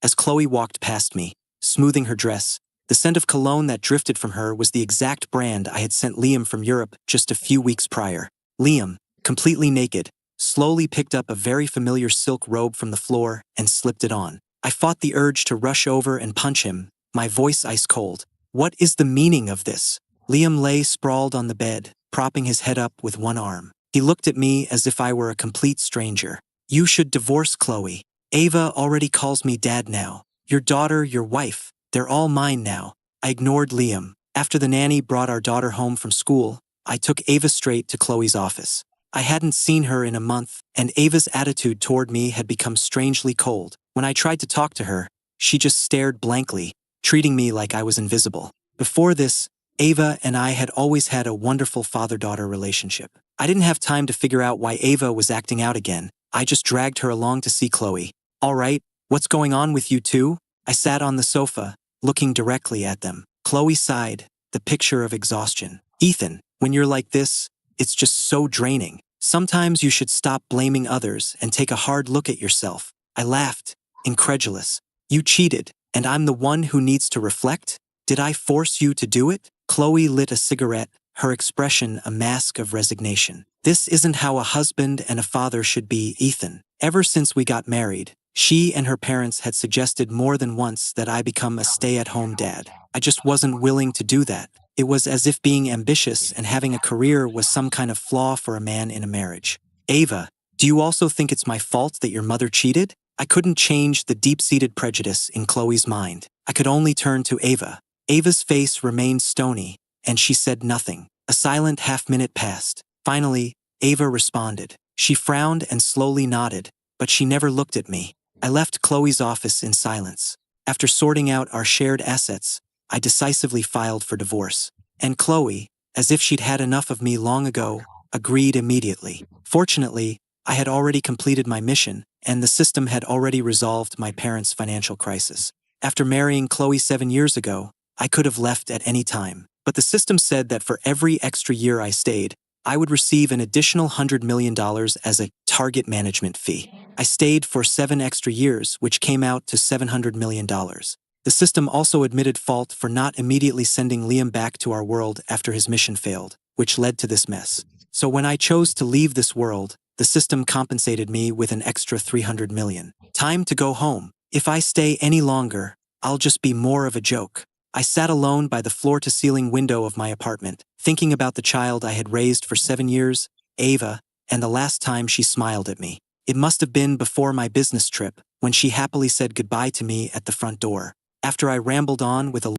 as Chloe walked past me, smoothing her dress. The scent of cologne that drifted from her was the exact brand I had sent Liam from Europe just a few weeks prior. Liam, completely naked, slowly picked up a very familiar silk robe from the floor and slipped it on. I fought the urge to rush over and punch him, my voice ice cold. What is the meaning of this? Liam lay sprawled on the bed, propping his head up with one arm. He looked at me as if I were a complete stranger. You should divorce Chloe. Ava already calls me dad now. Your daughter, your wife, they're all mine now. I ignored Liam. After the nanny brought our daughter home from school, I took Ava straight to Chloe's office. I hadn't seen her in a month, and Ava's attitude toward me had become strangely cold. When I tried to talk to her, she just stared blankly, treating me like I was invisible. Before this, Ava and I had always had a wonderful father-daughter relationship. I didn't have time to figure out why Ava was acting out again. I just dragged her along to see Chloe. All right, what's going on with you two? I sat on the sofa, looking directly at them. Chloe sighed, the picture of exhaustion. Ethan, when you're like this, it's just so draining. Sometimes you should stop blaming others and take a hard look at yourself. I laughed, incredulous. You cheated, and I'm the one who needs to reflect? Did I force you to do it? Chloe lit a cigarette, her expression a mask of resignation. This isn't how a husband and a father should be, Ethan. Ever since we got married, she and her parents had suggested more than once that I become a stay-at-home dad. I just wasn't willing to do that. It was as if being ambitious and having a career was some kind of flaw for a man in a marriage. Ava, do you also think it's my fault that your mother cheated? I couldn't change the deep-seated prejudice in Chloe's mind. I could only turn to Ava. Ava's face remained stony, and she said nothing. A silent half-minute passed. Finally, Ava responded. She frowned and slowly nodded, but she never looked at me. I left Chloe's office in silence. After sorting out our shared assets, I decisively filed for divorce. And Chloe, as if she'd had enough of me long ago, agreed immediately. Fortunately, I had already completed my mission, and the system had already resolved my parents' financial crisis. After marrying Chloe 7 years ago, I could have left at any time, but the system said that for every extra year I stayed, I would receive an additional $100 million as a target management fee. I stayed for 7 extra years, which came out to $700 million. The system also admitted fault for not immediately sending Liam back to our world after his mission failed, which led to this mess. So when I chose to leave this world, the system compensated me with an extra $300 million. Time to go home. If I stay any longer, I'll just be more of a joke. I sat alone by the floor-to-ceiling window of my apartment, thinking about the child I had raised for 7 years, Ava, and the last time she smiled at me. It must have been before my business trip, when she happily said goodbye to me at the front door. After I rambled on with a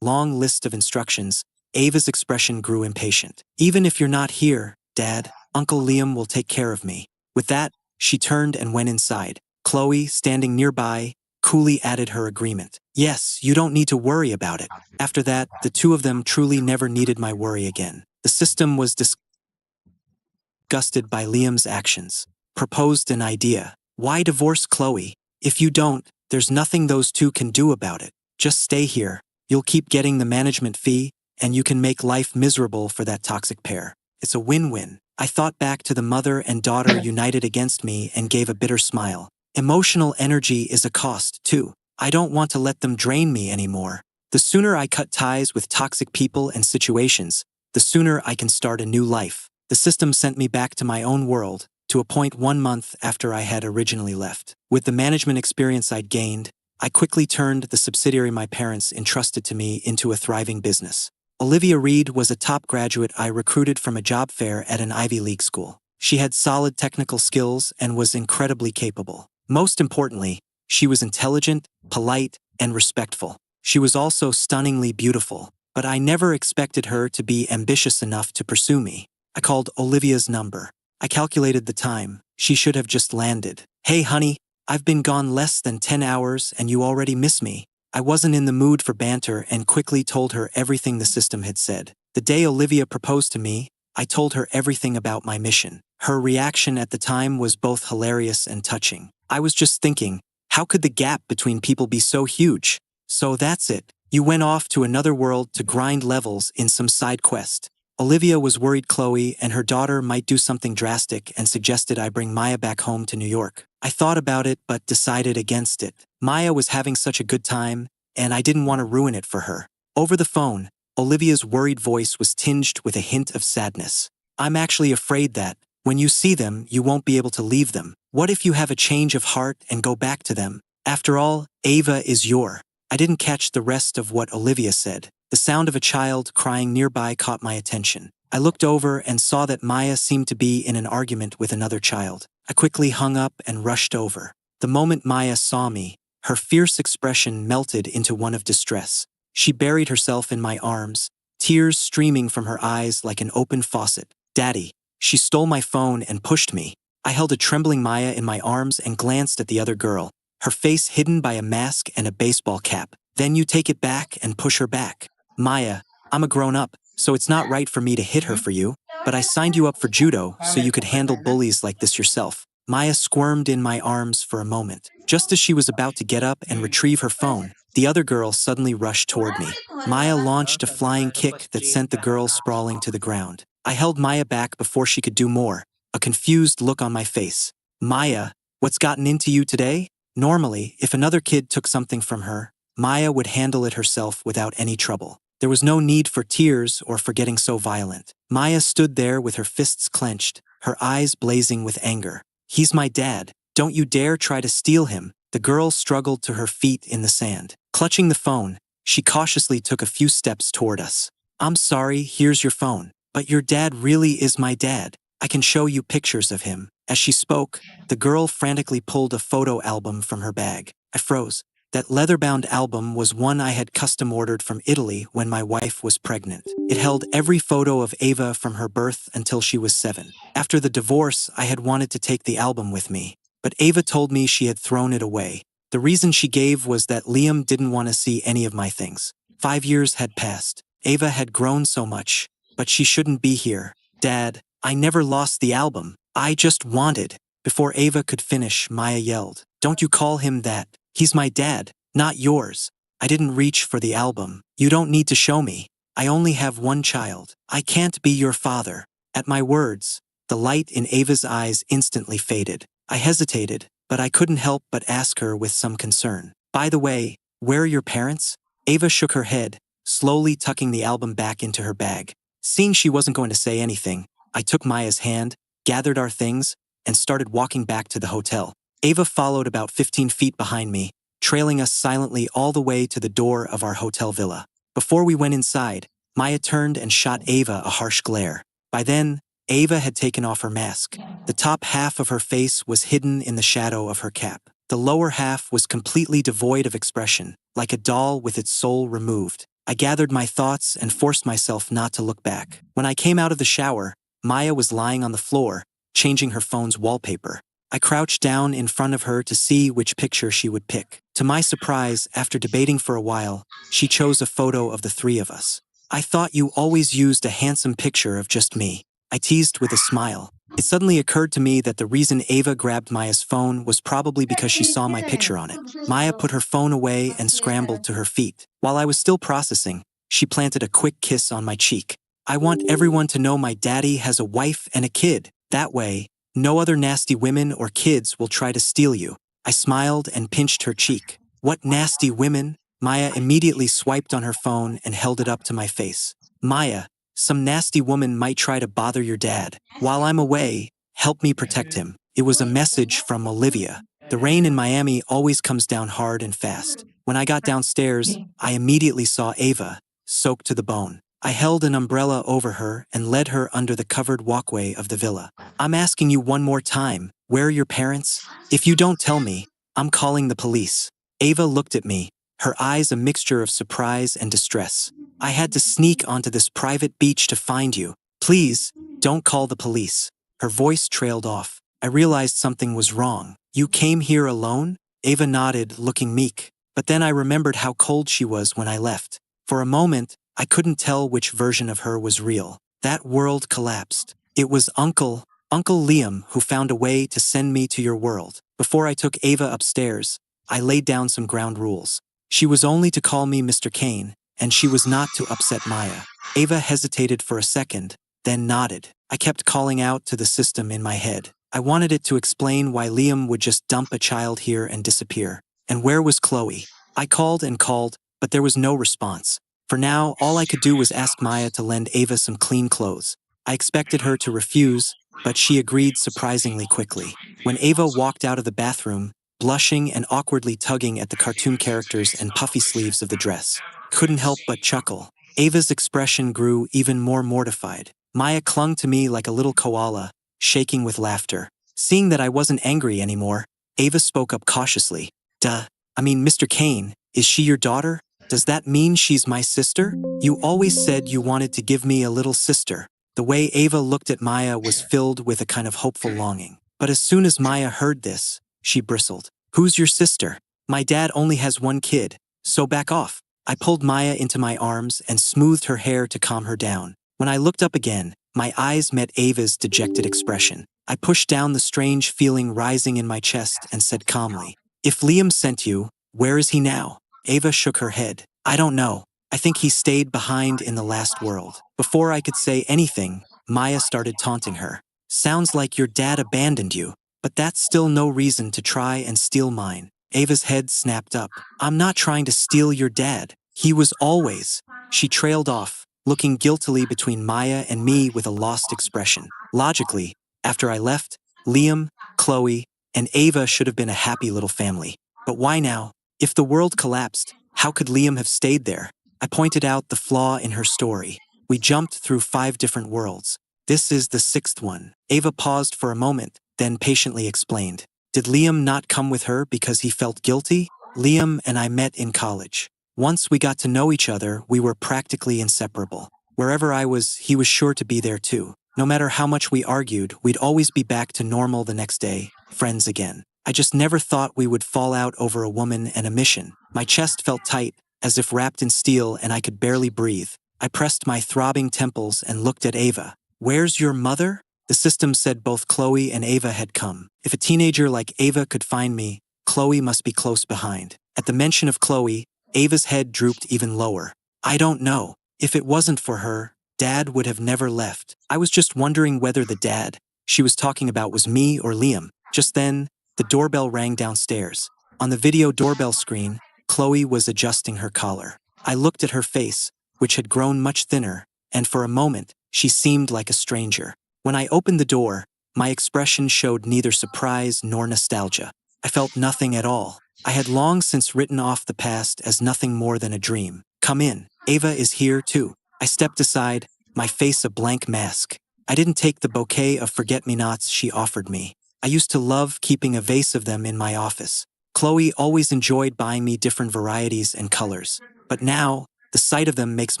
long list of instructions, Ava's expression grew impatient. Even if you're not here, Dad, Uncle Liam will take care of me. With that, she turned and went inside. Chloe, standing nearby, coolly added her agreement. Yes, you don't need to worry about it. After that, the two of them truly never needed my worry again. The system was disgusted by Liam's actions. Proposed an idea. Why divorce Chloe? If you don't, there's nothing those two can do about it. Just stay here. You'll keep getting the management fee, and you can make life miserable for that toxic pair. It's a win-win. I thought back to the mother and daughter united against me and gave a bitter smile. Emotional energy is a cost, too. I don't want to let them drain me anymore. The sooner I cut ties with toxic people and situations, the sooner I can start a new life. The system sent me back to my own world, to a point 1 month after I had originally left. With the management experience I'd gained, I quickly turned the subsidiary my parents entrusted to me into a thriving business. Olivia Reed was a top graduate I recruited from a job fair at an Ivy League school. She had solid technical skills and was incredibly capable. Most importantly, she was intelligent, polite, and respectful. She was also stunningly beautiful, but I never expected her to be ambitious enough to pursue me. I called Olivia's number. I calculated the time. She should have just landed. Hey honey, I've been gone less than 10 hours and you already miss me. I wasn't in the mood for banter and quickly told her everything the system had said. The day Olivia proposed to me, I told her everything about my mission. Her reaction at the time was both hilarious and touching. I was just thinking, how could the gap between people be so huge? So that's it. You went off to another world to grind levels in some side quest. Olivia was worried Chloe and her daughter might do something drastic and suggested I bring Maya back home to New York. I I thought about it but decided against it. Maya was having such a good time, and I didn't want to ruin it for her. Over the phone, Olivia's worried voice was tinged with a hint of sadness. I'm actually afraid that, when you see them, you won't be able to leave them. What if you have a change of heart and go back to them? After all, Ava is your. I didn't catch the rest of what Olivia said. The sound of a child crying nearby caught my attention. I looked over and saw that Maya seemed to be in an argument with another child. I quickly hung up and rushed over. The moment Maya saw me, her fierce expression melted into one of distress. She buried herself in my arms, tears streaming from her eyes like an open faucet. Daddy. She stole my phone and pushed me. I held a trembling Maya in my arms and glanced at the other girl, her face hidden by a mask and a baseball cap. Then you take it back and push her back. Maya, I'm a grown-up, so it's not right for me to hit her for you, but I signed you up for judo so you could handle bullies like this yourself. Maya squirmed in my arms for a moment. Just as she was about to get up and retrieve her phone, the other girl suddenly rushed toward me. Maya launched a flying kick that sent the girl sprawling to the ground. I held Maya back before she could do more, a confused look on my face. Maya, what's gotten into you today? Normally, if another kid took something from her, Maya would handle it herself without any trouble. There was no need for tears or for getting so violent. Maya stood there with her fists clenched, her eyes blazing with anger. He's my dad. Don't you dare try to steal him. The girl struggled to her feet in the sand. Clutching the phone, she cautiously took a few steps toward us. I'm sorry, here's your phone. But your dad really is my dad. I can show you pictures of him. As she spoke, the girl frantically pulled a photo album from her bag. I froze. That leather-bound album was one I had custom-ordered from Italy when my wife was pregnant. It held every photo of Ava from her birth until she was 7. After the divorce, I had wanted to take the album with me, but Ava told me she had thrown it away. The reason she gave was that Liam didn't want to see any of my things. 5 years had passed. Ava had grown so much, but she shouldn't be here. Dad, I never lost the album. I just wanted. Before Ava could finish, Maya yelled, "Don't you call him that. He's my dad, not yours." I didn't reach for the album. You don't need to show me. I only have one child. I can't be your father. At my words, the light in Ava's eyes instantly faded. I hesitated, but I couldn't help but ask her with some concern. By the way, where are your parents? Ava shook her head, slowly tucking the album back into her bag. Seeing she wasn't going to say anything, I took Maya's hand, gathered our things, and started walking back to the hotel. Ava followed about 15 feet behind me, trailing us silently all the way to the door of our hotel villa. Before we went inside, Maya turned and shot Ava a harsh glare. By then, Ava had taken off her mask. The top half of her face was hidden in the shadow of her cap. The lower half was completely devoid of expression, like a doll with its soul removed. I gathered my thoughts and forced myself not to look back. When I came out of the shower, Maya was lying on the floor, changing her phone's wallpaper. I crouched down in front of her to see which picture she would pick. To my surprise, after debating for a while, she chose a photo of the three of us. I thought you always used a handsome picture of just me. I teased with a smile. It suddenly occurred to me that the reason Ava grabbed Maya's phone was probably because she saw my picture on it. Maya put her phone away and scrambled to her feet. While I was still processing, she planted a quick kiss on my cheek. I want everyone to know my daddy has a wife and a kid. That way, no other nasty women or kids will try to steal you. I smiled and pinched her cheek. What nasty women? Maya immediately swiped on her phone and held it up to my face. Maya, some nasty woman might try to bother your dad. While I'm away, help me protect him. It was a message from Olivia. The rain in Miami always comes down hard and fast. When I got downstairs, I immediately saw Ava, soaked to the bone. I held an umbrella over her and led her under the covered walkway of the villa. I'm asking you one more time, where are your parents? If you don't tell me, I'm calling the police. Ava looked at me, her eyes a mixture of surprise and distress. I had to sneak onto this private beach to find you. Please, don't call the police. Her voice trailed off. I realized something was wrong. You came here alone? Ava nodded, looking meek. But then I remembered how cold she was when I left. For a moment, I couldn't tell which version of her was real. That world collapsed. It was Uncle Liam who found a way to send me to your world. Before I took Ava upstairs, I laid down some ground rules. She was only to call me Mr. Kane, and she was not to upset Maya. Ava hesitated for a second, then nodded. I kept calling out to the system in my head. I wanted it to explain why Liam would just dump a child here and disappear. And where was Chloe? I called and called, but there was no response. For now, all I could do was ask Maya to lend Ava some clean clothes. I expected her to refuse, but she agreed surprisingly quickly. When Ava walked out of the bathroom, blushing and awkwardly tugging at the cartoon characters and puffy sleeves of the dress, couldn't help but chuckle. Ava's expression grew even more mortified. Maya clung to me like a little koala, shaking with laughter. Seeing that I wasn't angry anymore, Ava spoke up cautiously. Mr. Kane, is she your daughter? Does that mean she's my sister? You always said you wanted to give me a little sister. The way Ava looked at Maya was filled with a kind of hopeful longing. But as soon as Maya heard this, she bristled. Who's your sister? My dad only has one kid, so back off. I pulled Maya into my arms and smoothed her hair to calm her down. When I looked up again, my eyes met Ava's dejected expression. I pushed down the strange feeling rising in my chest and said calmly, "If Liam sent you, where is he now?" Ava shook her head. "I don't know. I think he stayed behind in the last world." Before I could say anything, Maya started taunting her. "Sounds like your dad abandoned you, but that's still no reason to try and steal mine." Ava's head snapped up. "I'm not trying to steal your dad. He was always—" She trailed off, looking guiltily between Maya and me with a lost expression. Logically, after I left, Liam, Chloe, and Ava should have been a happy little family. But why now? If the world collapsed, how could Liam have stayed there? I pointed out the flaw in her story. We jumped through 5 different worlds. This is the 6th one. Ava paused for a moment, then patiently explained. Did Liam not come with her because he felt guilty? Liam and I met in college. Once we got to know each other, we were practically inseparable. Wherever I was, he was sure to be there too. No matter how much we argued, we'd always be back to normal the next day, friends again. I just never thought we would fall out over a woman and a mission. My chest felt tight, as if wrapped in steel, and I could barely breathe. I pressed my throbbing temples and looked at Ava. "Where's your mother?" The system said both Chloe and Ava had come. If a teenager like Ava could find me, Chloe must be close behind. At the mention of Chloe, Ava's head drooped even lower. "I don't know. If it wasn't for her, Dad would have never left." I was just wondering whether the dad she was talking about was me or Liam. Just then, the doorbell rang downstairs. On the video doorbell screen, Chloe was adjusting her collar. I looked at her face, which had grown much thinner, and for a moment, she seemed like a stranger. When I opened the door, my expression showed neither surprise nor nostalgia. I felt nothing at all. I had long since written off the past as nothing more than a dream. "Come in. Ava is here too." I stepped aside, my face a blank mask. I didn't take the bouquet of forget-me-nots she offered me. I used to love keeping a vase of them in my office. Chloe always enjoyed buying me different varieties and colors. But now, the sight of them makes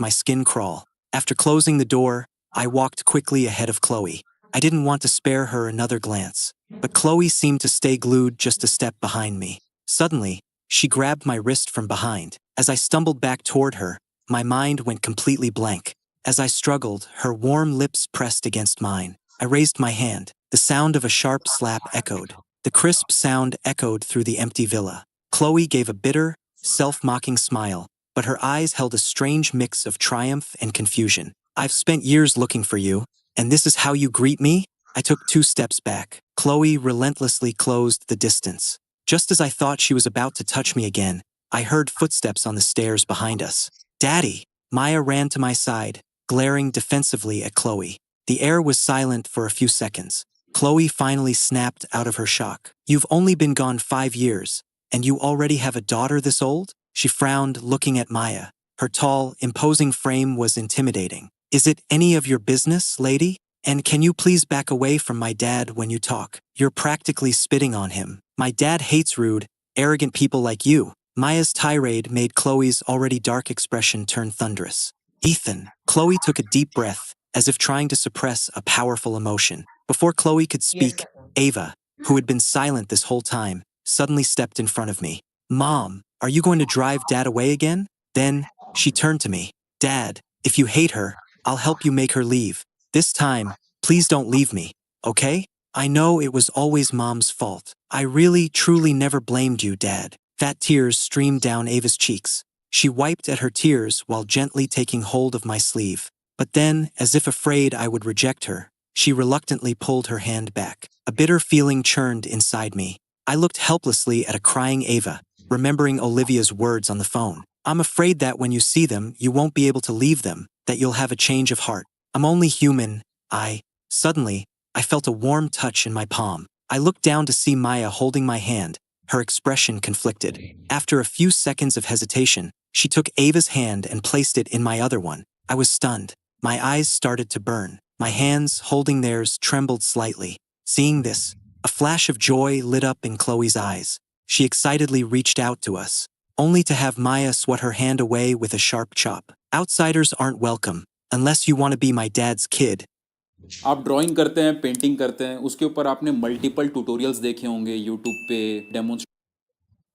my skin crawl. After closing the door, I walked quickly ahead of Chloe. I didn't want to spare her another glance. But Chloe seemed to stay glued just a step behind me. Suddenly, she grabbed my wrist from behind. As I stumbled back toward her, my mind went completely blank. As I struggled, her warm lips pressed against mine. I raised my hand. The sound of a sharp slap echoed. The crisp sound echoed through the empty villa. Chloe gave a bitter, self-mocking smile, but her eyes held a strange mix of triumph and confusion. "I've spent years looking for you, and this is how you greet me?" I took 2 steps back. Chloe relentlessly closed the distance. Just as I thought she was about to touch me again, I heard footsteps on the stairs behind us. "Daddy!" Maya ran to my side, glaring defensively at Chloe. The air was silent for a few seconds. Chloe finally snapped out of her shock. "You've only been gone 5 years, and you already have a daughter this old?" She frowned, looking at Maya. Her tall, imposing frame was intimidating. "Is it any of your business, lady? And can you please back away from my dad when you talk? You're practically spitting on him. My dad hates rude, arrogant people like you." Maya's tirade made Chloe's already dark expression turn thunderous. "Ethan." Chloe took a deep breath, as if trying to suppress a powerful emotion. Before Chloe could speak, Ava, who had been silent this whole time, suddenly stepped in front of me. "Mom, are you going to drive Dad away again?" Then, she turned to me. "Dad, if you hate her, I'll help you make her leave. This time, please don't leave me, okay? I know it was always Mom's fault. I really, truly never blamed you, Dad." Fat tears streamed down Ava's cheeks. She wiped at her tears while gently taking hold of my sleeve. But then, as if afraid I would reject her, She reluctantly pulled her hand back. A bitter feeling churned inside me. I looked helplessly at a crying Ava, remembering Olivia's words on the phone. I'm afraid that when you see them, you won't be able to leave them, that you'll have a change of heart. I'm only human. Suddenly, I felt a warm touch in my palm. I looked down to see Maya holding my hand, her expression conflicted. After a few seconds of hesitation, she took Ava's hand and placed it in my other one. I was stunned. My eyes started to burn. My hands, holding theirs, trembled slightly. Seeing this, a flash of joy lit up in Chloe's eyes. She excitedly reached out to us, only to have Maya swat her hand away with a sharp chop. Outsiders aren't welcome, unless you want to be my dad's kid. आप drawing करते हैं, painting करते हैं, उसके ऊपर आपने multiple tutorials देखे होंगे यूट्यूब पे, demons.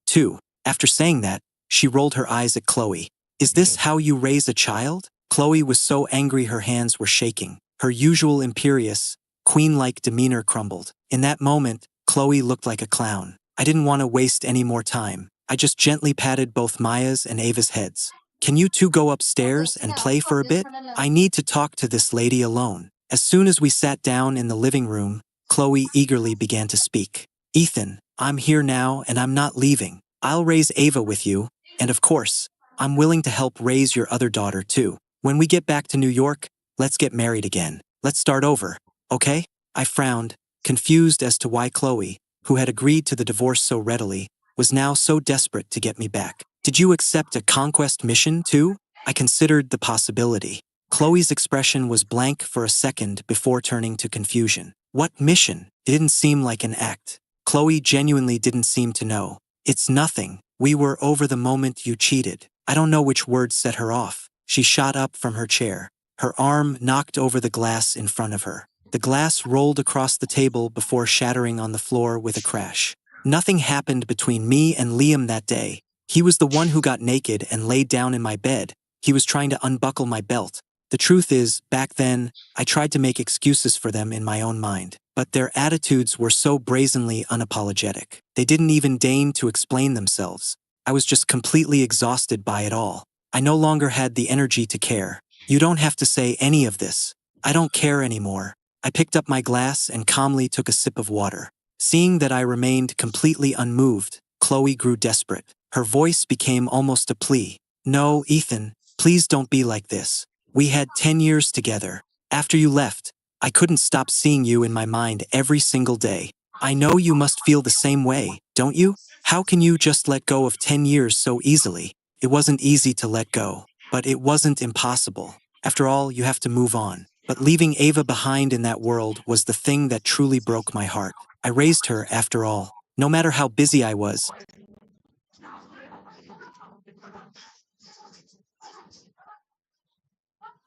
2. After saying that, she rolled her eyes at Chloe. Is this how you raise a child? Chloe was so angry her hands were shaking. Her usual imperious, queen-like demeanor crumbled. In that moment, Chloe looked like a clown. I didn't want to waste any more time. I just gently patted both Maya's and Ava's heads. Can you two go upstairs and play for a bit? I need to talk to this lady alone. As soon as we sat down in the living room, Chloe eagerly began to speak. Ethan, I'm here now and I'm not leaving. I'll raise Ava with you, and of course, I'm willing to help raise your other daughter too. When we get back to New York, let's get married again. Let's start over, okay? I frowned, confused as to why Chloe, who had agreed to the divorce so readily, was now so desperate to get me back. Did you accept a conquest mission too? I considered the possibility. Chloe's expression was blank for a second before turning to confusion. What mission? It didn't seem like an act. Chloe genuinely didn't seem to know. It's nothing. We were over the moment you cheated. I don't know which words set her off. She shot up from her chair. Her arm knocked over the glass in front of her. The glass rolled across the table before shattering on the floor with a crash. Nothing happened between me and Liam that day. He was the one who got naked and laid down in my bed. He was trying to unbuckle my belt. The truth is, back then, I tried to make excuses for them in my own mind. But their attitudes were so brazenly unapologetic. They didn't even deign to explain themselves. I was just completely exhausted by it all. I no longer had the energy to care. You don't have to say any of this. I don't care anymore. I picked up my glass and calmly took a sip of water. Seeing that I remained completely unmoved, Chloe grew desperate. Her voice became almost a plea. No, Ethan, please don't be like this. We had 10 years together. After you left, I couldn't stop seeing you in my mind every single day. I know you must feel the same way, don't you? How can you just let go of 10 years so easily? It wasn't easy to let go, but it wasn't impossible. After all, you have to move on. But leaving Ava behind in that world was the thing that truly broke my heart. I raised her, after all. No matter how busy I was,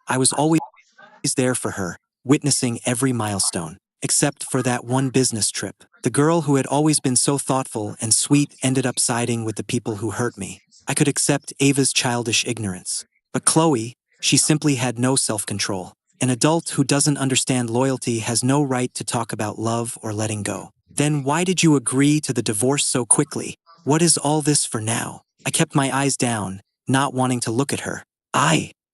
I was always there for her, witnessing every milestone. Except for that one business trip. The girl who had always been so thoughtful and sweet ended up siding with the people who hurt me. I could accept Ava's childish ignorance. But Chloe, she simply had no self-control. An adult who doesn't understand loyalty has no right to talk about love or letting go. Then why did you agree to the divorce so quickly? What is all this for now? I kept my eyes down, not wanting to look at her.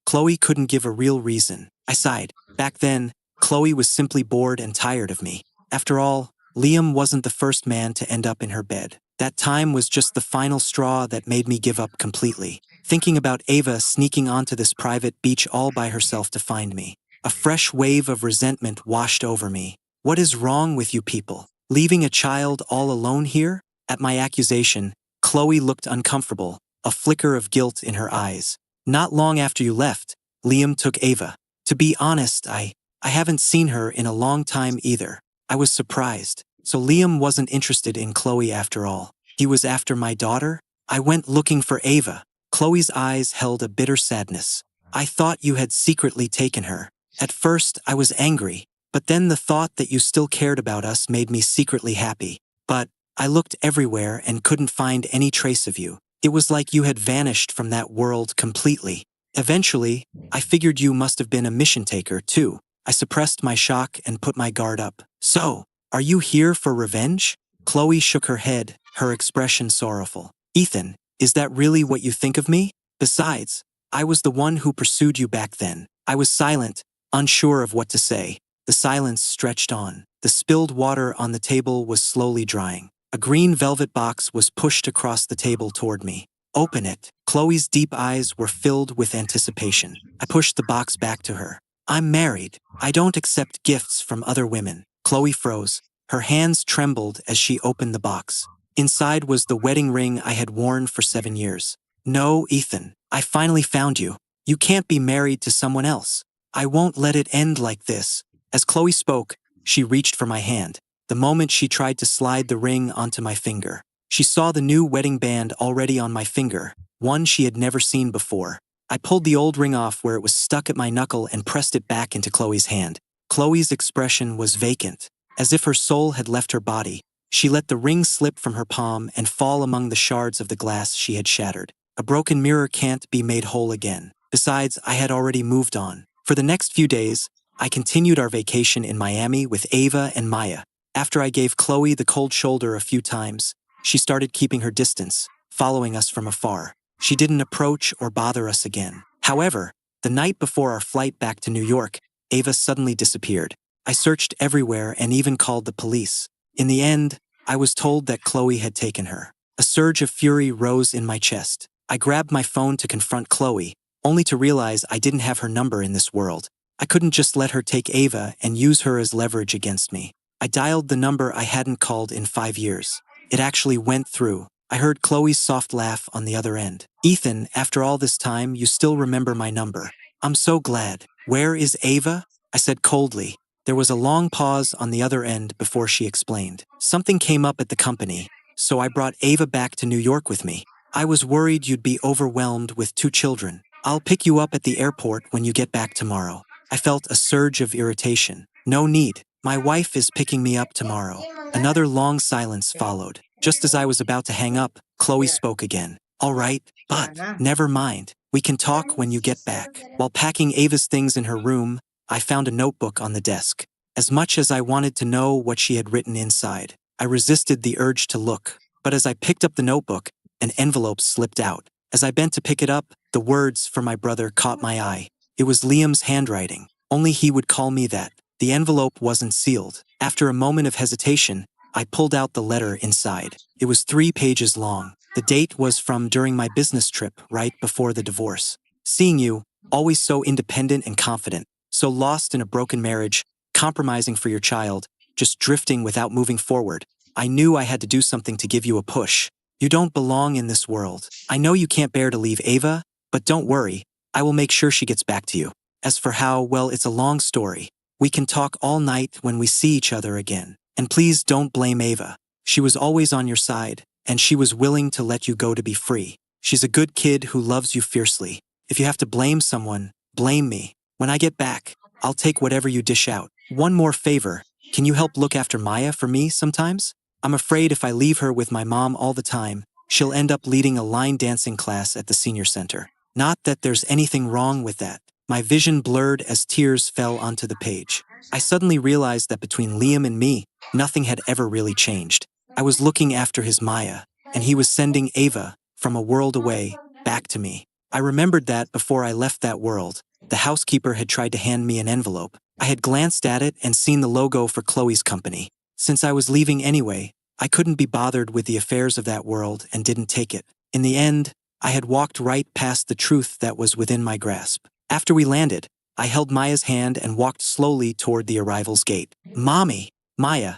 Chloe couldn't give a real reason. I sighed. Back then, Chloe was simply bored and tired of me. After all, Liam wasn't the first man to end up in her bed. That time was just the final straw that made me give up completely. Thinking about Ava sneaking onto this private beach all by herself to find me. A fresh wave of resentment washed over me. What is wrong with you people? Leaving a child all alone here? At my accusation, Chloe looked uncomfortable, a flicker of guilt in her eyes. Not long after you left, Liam took Ava. To be honest, I haven't seen her in a long time either. I was surprised. So Liam wasn't interested in Chloe after all. He was after my daughter? I went looking for Ava. Chloe's eyes held a bitter sadness. I thought you had secretly taken her. At first, I was angry, but then the thought that you still cared about us made me secretly happy. But I looked everywhere and couldn't find any trace of you. It was like you had vanished from that world completely. Eventually, I figured you must have been a mission taker, too. I suppressed my shock and put my guard up. So, are you here for revenge? Chloe shook her head, her expression sorrowful. Ethan, is that really what you think of me? Besides, I was the one who pursued you back then. I was silent, unsure of what to say. The silence stretched on. The spilled water on the table was slowly drying. A green velvet box was pushed across the table toward me. Open it. Chloe's deep eyes were filled with anticipation. I pushed the box back to her. I'm married. I don't accept gifts from other women. Chloe froze. Her hands trembled as she opened the box. Inside was the wedding ring I had worn for 7 years. No, Ethan, I finally found you. You can't be married to someone else. I won't let it end like this. As Chloe spoke, she reached for my hand. The moment she tried to slide the ring onto my finger, she saw the new wedding band already on my finger, one she had never seen before. I pulled the old ring off where it was stuck at my knuckle and pressed it back into Chloe's hand. Chloe's expression was vacant, as if her soul had left her body. She let the ring slip from her palm and fall among the shards of the glass she had shattered. A broken mirror can't be made whole again. Besides, I had already moved on. For the next few days, I continued our vacation in Miami with Ava and Maya. After I gave Chloe the cold shoulder a few times, she started keeping her distance, following us from afar. She didn't approach or bother us again. However, the night before our flight back to New York, Ava suddenly disappeared. I searched everywhere and even called the police. In the end, I was told that Chloe had taken her. A surge of fury rose in my chest. I grabbed my phone to confront Chloe, only to realize I didn't have her number in this world. I couldn't just let her take Ava and use her as leverage against me. I dialed the number I hadn't called in 5 years. It actually went through. I heard Chloe's soft laugh on the other end. Ethan, after all this time, you still remember my number. I'm so glad. Where is Ava? I said coldly. There was a long pause on the other end before she explained. Something came up at the company, so I brought Ava back to New York with me. I was worried you'd be overwhelmed with 2 children. I'll pick you up at the airport when you get back tomorrow. I felt a surge of irritation. No need. My wife is picking me up tomorrow. Another long silence followed. Just as I was about to hang up, Chloe spoke again. All right, but never mind. We can talk when you get back. While packing Ava's things in her room, I found a notebook on the desk. As much as I wanted to know what she had written inside, I resisted the urge to look. But as I picked up the notebook, an envelope slipped out. As I bent to pick it up, the words for my brother caught my eye. It was Liam's handwriting. Only he would call me that. The envelope wasn't sealed. After a moment of hesitation, I pulled out the letter inside. It was 3 pages long. The date was from during my business trip right before the divorce. Seeing you, always so independent and confident, so lost in a broken marriage, compromising for your child, just drifting without moving forward. I knew I had to do something to give you a push. You don't belong in this world. I know you can't bear to leave Ava, but don't worry. I will make sure she gets back to you. As for how, well, it's a long story. We can talk all night when we see each other again. And please don't blame Ava. She was always on your side, and she was willing to let you go to be free. She's a good kid who loves you fiercely. If you have to blame someone, blame me. When I get back, I'll take whatever you dish out. One more favor. Can you help look after Maya for me sometimes? I'm afraid if I leave her with my mom all the time, she'll end up leading a line dancing class at the senior center. Not that there's anything wrong with that. My vision blurred as tears fell onto the page. I suddenly realized that between Liam and me, nothing had ever really changed. I was looking after his Maya, and he was sending Ava, from a world away, back to me. I remembered that before I left that world, the housekeeper had tried to hand me an envelope. I had glanced at it and seen the logo for Chloe's company. Since I was leaving anyway, I couldn't be bothered with the affairs of that world and didn't take it. In the end, I had walked right past the truth that was within my grasp. After we landed, I held Maya's hand and walked slowly toward the arrival's gate. Mommy, Maya.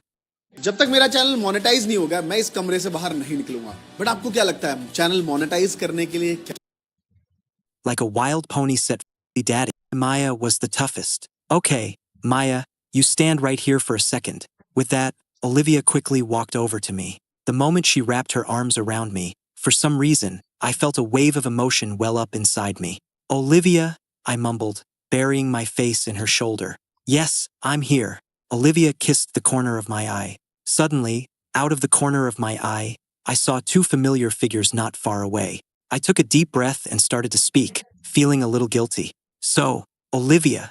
जब तक मेरा channel monetise नहीं होगा मैं इस कमरे से बाहर नहीं निकलूंगा बट आपको क्या लगता है चैनल मोनेटाइज करने के लिए क्या Like a wild pony set free, Daddy. Maya was the toughest. Okay, Maya, you stand right here for a second. With that, Olivia quickly walked over to me. The moment she wrapped her arms around me, for some reason, I felt a wave of emotion well up inside me. Olivia, I mumbled, burying my face in her shoulder. Yes, I'm here. Olivia kissed the corner of my eye. Suddenly, out of the corner of my eye, I saw 2 familiar figures not far away. I took a deep breath and started to speak, feeling a little guilty. So, Olivia.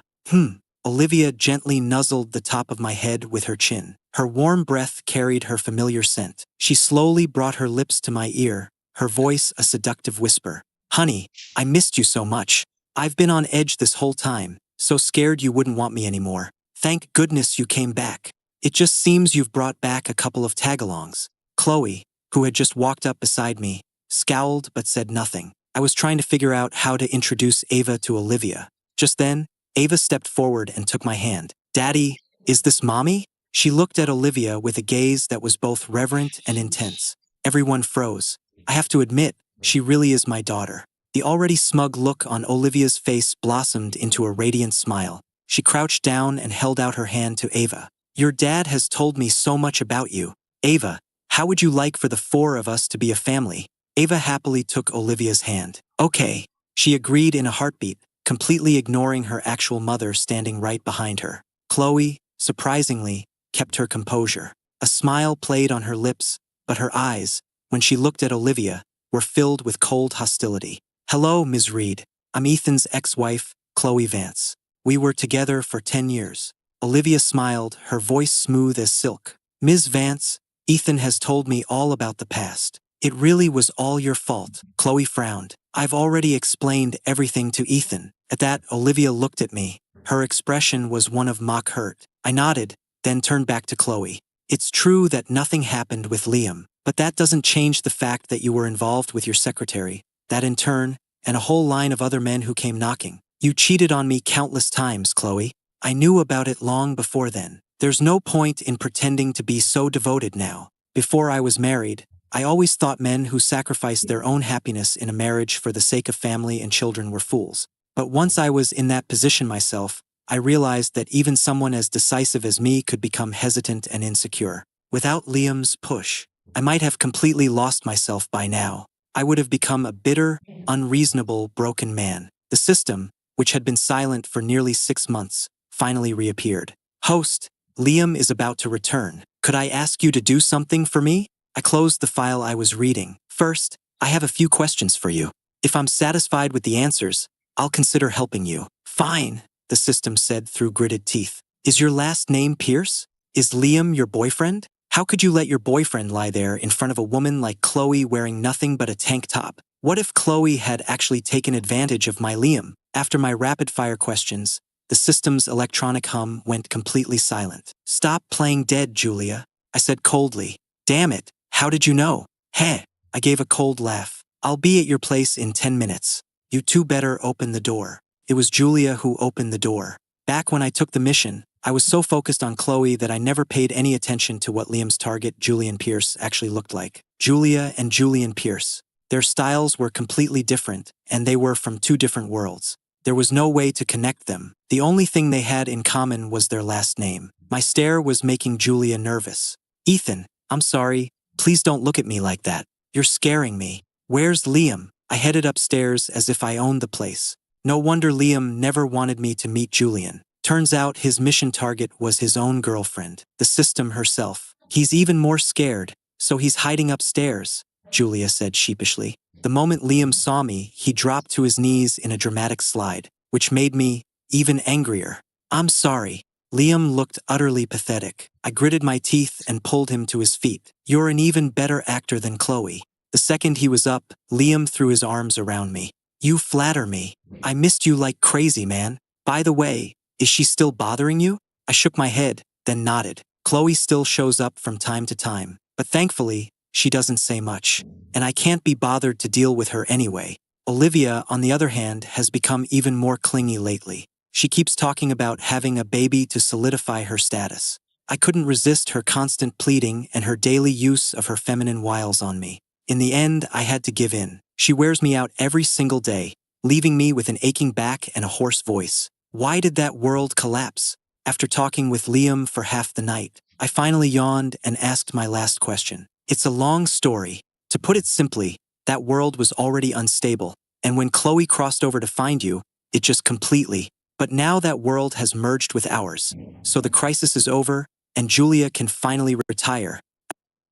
Olivia gently nuzzled the top of my head with her chin. Her warm breath carried her familiar scent. She slowly brought her lips to my ear, her voice a seductive whisper. Honey, I missed you so much. I've been on edge this whole time, so scared you wouldn't want me anymore. Thank goodness you came back. It just seems you've brought back a couple of tagalongs. Chloe, who had just walked up beside me, scowled but said nothing. I was trying to figure out how to introduce Ava to Olivia. Just then, Ava stepped forward and took my hand. Daddy, is this Mommy? She looked at Olivia with a gaze that was both reverent and intense. Everyone froze. I have to admit, she really is my daughter. The already smug look on Olivia's face blossomed into a radiant smile. She crouched down and held out her hand to Ava. Your dad has told me so much about you. Ava, how would you like for the four of us to be a family? Ava happily took Olivia's hand. Okay, she agreed in a heartbeat, completely ignoring her actual mother standing right behind her. Chloe, surprisingly, kept her composure. A smile played on her lips, but her eyes, when she looked at Olivia, were filled with cold hostility. Hello, Ms. Reed. I'm Ethan's ex-wife, Chloe Vance. We were together for 10 years. Olivia smiled, her voice smooth as silk. Ms. Vance, Ethan has told me all about the past. It really was all your fault. Chloe frowned. I've already explained everything to Ethan. At that, Olivia looked at me. Her expression was one of mock hurt. I nodded, then turned back to Chloe. It's true that nothing happened with Liam, but that doesn't change the fact that you were involved with your secretary, that in turn, and a whole line of other men who came knocking. You cheated on me countless times, Chloe. I knew about it long before then. There's no point in pretending to be so devoted now. Before I was married, I always thought men who sacrificed their own happiness in a marriage for the sake of family and children were fools. But once I was in that position myself, I realized that even someone as decisive as me could become hesitant and insecure. Without Liam's push, I might have completely lost myself by now. I would have become a bitter, unreasonable, broken man. The system, which had been silent for nearly 6 months, finally reappeared. Host, Liam is about to return. Could I ask you to do something for me? I closed the file I was reading. First, I have a few questions for you. If I'm satisfied with the answers, I'll consider helping you. Fine, the system said through gritted teeth. Is your last name Pierce? Is Liam your boyfriend? How could you let your boyfriend lie there in front of a woman like Chloe wearing nothing but a tank top? What if Chloe had actually taken advantage of my Liam? After my rapid-fire questions, the system's electronic hum went completely silent. Stop playing dead, Julia, I said coldly. Damn it, how did you know? Heh, I gave a cold laugh. I'll be at your place in 10 minutes. You two better open the door. It was Julia who opened the door. Back when I took the mission, I was so focused on Chloe that I never paid any attention to what Liam's target, Julian Pierce, actually looked like. Julia and Julian Pierce. Their styles were completely different, and they were from two different worlds. There was no way to connect them. The only thing they had in common was their last name. My stare was making Julia nervous. Ethan, I'm sorry, please don't look at me like that. You're scaring me. Where's Liam? I headed upstairs as if I owned the place. No wonder Liam never wanted me to meet Julian. Turns out his mission target was his own girlfriend, the system herself. He's even more scared, so he's hiding upstairs, Julia said sheepishly. The moment Liam saw me, he dropped to his knees in a dramatic slide, which made me even angrier. I'm sorry. Liam looked utterly pathetic. I gritted my teeth and pulled him to his feet. You're an even better actor than Chloe. The second he was up, Liam threw his arms around me. You flatter me. I missed you like crazy, man. By the way, is she still bothering you? I shook my head, then nodded. Chloe still shows up from time to time, but thankfully, she doesn't say much, and I can't be bothered to deal with her anyway. Olivia, on the other hand, has become even more clingy lately. She keeps talking about having a baby to solidify her status. I couldn't resist her constant pleading and her daily use of her feminine wiles on me. In the end, I had to give in. She wears me out every single day, leaving me with an aching back and a hoarse voice. Why did that world collapse? After talking with Liam for half the night, I finally yawned and asked my last question. It's a long story. To put it simply, that world was already unstable, and when Chloe crossed over to find you, it just completely. But now that world has merged with ours, so the crisis is over, and Julia can finally retire.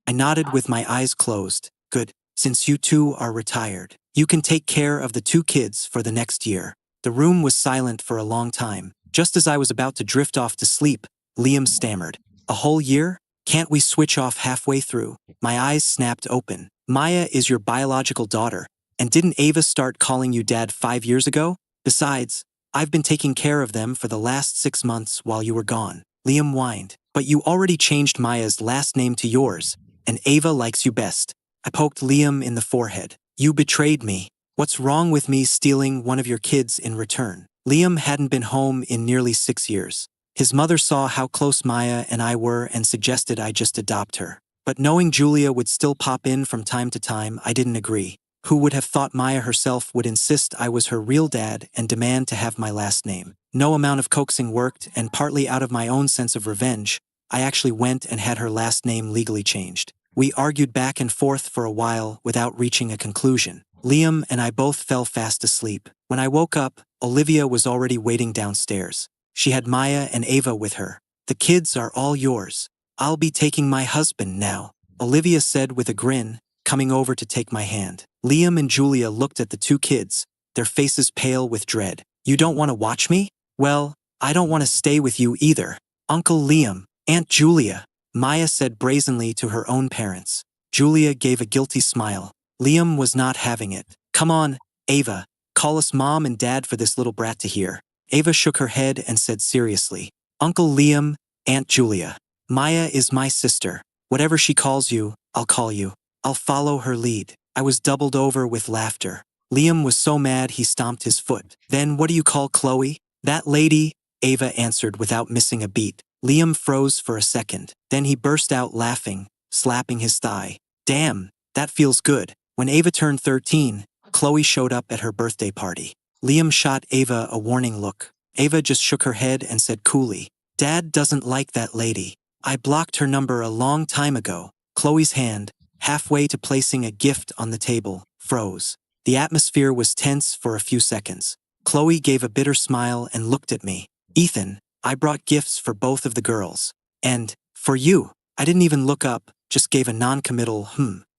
I nodded with my eyes closed. Good, since you two are retired. You can take care of the 2 kids for the next year. The room was silent for a long time. Just as I was about to drift off to sleep, Liam stammered. A whole year? Can't we switch off halfway through? My eyes snapped open. Maya is your biological daughter, and didn't Ava start calling you dad 5 years ago? Besides, I've been taking care of them for the last 6 months while you were gone. Liam whined. But you already changed Maya's last name to yours, and Ava likes you best. I poked Liam in the forehead. You betrayed me. What's wrong with me stealing one of your kids in return? Liam hadn't been home in nearly 6 years. His mother saw how close Maya and I were and suggested I just adopt her. But knowing Julia would still pop in from time to time, I didn't agree. Who would have thought Maya herself would insist I was her real dad and demand to have my last name? No amount of coaxing worked, and partly out of my own sense of revenge, I actually went and had her last name legally changed. We argued back and forth for a while without reaching a conclusion. Liam and I both fell fast asleep. When I woke up, Olivia was already waiting downstairs. She had Maya and Ava with her. The kids are all yours. I'll be taking my husband now, Olivia said with a grin, coming over to take my hand. Liam and Julia looked at the two kids, their faces pale with dread. You don't want to watch me? Well, I don't want to stay with you either. Uncle Liam, Aunt Julia, Maya said brazenly to her own parents. Julia gave a guilty smile. Liam was not having it. Come on, Ava, call us mom and dad for this little brat to hear. Ava shook her head and said seriously, Uncle Liam, Aunt Julia. Maya is my sister. Whatever she calls you, I'll call you. I'll follow her lead. I was doubled over with laughter. Liam was so mad he stomped his foot. Then what do you call Chloe? That lady, Ava answered without missing a beat. Liam froze for a second. Then he burst out laughing, slapping his thigh. Damn, that feels good. When Ava turned 13, Chloe showed up at her birthday party. Liam shot Ava a warning look. Ava just shook her head and said coolly, Dad doesn't like that lady. I blocked her number a long time ago. Chloe's hand, halfway to placing a gift on the table, froze. The atmosphere was tense for a few seconds. Chloe gave a bitter smile and looked at me. Ethan, I brought gifts for both of the girls. And, for you. I didn't even look up, just gave a non-committal